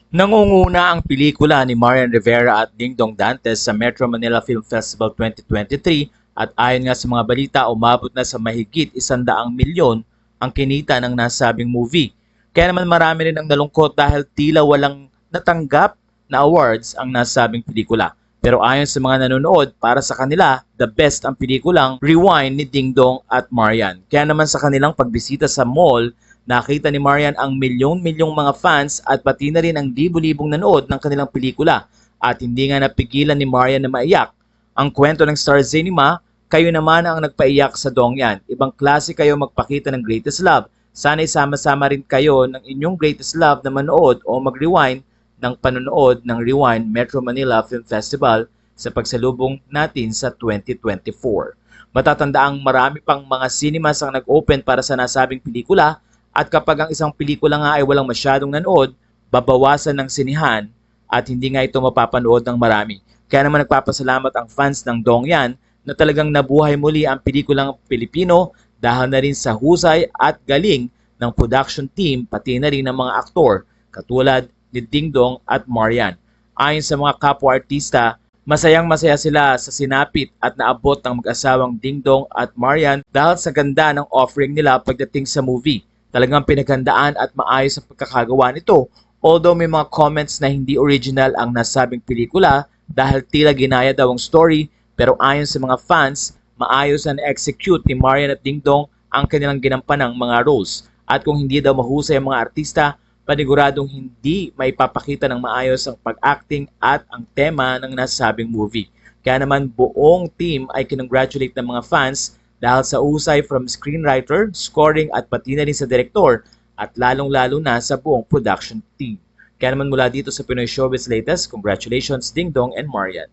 Nangunguna ang pelikula ni Marian Rivera at Dingdong Dantes sa Metro Manila Film Festival 2023 at ayon nga sa mga balita, umabot na sa mahigit 100 milyon ang kinita ng nasabing movie. Kaya naman marami rin ang nalungkot dahil tila walang natanggap na awards ang nasabing pelikula. Pero ayon sa mga nanonood, para sa kanila, the best ang pelikulang Rewind ni Dingdong at Marian. Kaya naman sa kanilang pagbisita sa mall, nakita ni Marian ang milyon-milyong mga fans at pati na rin ang libo-libong nanood ng kanilang pelikula. At hindi nga napigilan ni Marian na maiyak. Ang kwento ng Star Cinema, kayo naman ang nagpaiyak sa Dongyan. Ibang klase kayo magpakita ng greatest love. Sana isama-sama rin kayo ng inyong greatest love na manood o mag-rewind ng panonood ng Rewind Metro Manila Film Festival sa pagsalubong natin sa 2024. Matatandaang marami pang mga cinemas ang nag-open para sa nasabing pelikula. At kapag ang isang pelikula nga ay walang masyadong nanood, babawasan ng sinihan at hindi nga ito mapapanood ng marami. Kaya naman nagpapasalamat ang fans ng Dongyan na talagang nabuhay muli ang pelikulang Pilipino dahil na rin sa husay at galing ng production team pati na rin ng mga aktor katulad ni Dingdong at Marian. Ayon sa mga kapwa-artista, masayang-masaya sila sa sinapit at naabot ng mag-asawang Dingdong at Marian dahil sa ganda ng offering nila pagdating sa movie. Talagang pinaghandaan at maayos ang pagkakagawa nito, although may mga comments na hindi original ang nasabing pelikula dahil tila ginaya daw ang story, pero ayon sa mga fans, maayos na na-execute ni Marian at Dingdong ang kanilang ginampanang mga roles. At kung hindi daw mahusay ang mga artista, paniguradong hindi maipapakita ng maayos ang pag-acting at ang tema ng nasabing movie. Kaya naman buong team ay kinongratulate ng mga fans dahil sa usay from screenwriter, scoring at pati na rin sa direktor at lalong-lalo na sa buong production team. Kaya naman mula dito sa Pinoy Showbiz Latest, congratulations Dingdong and Marian.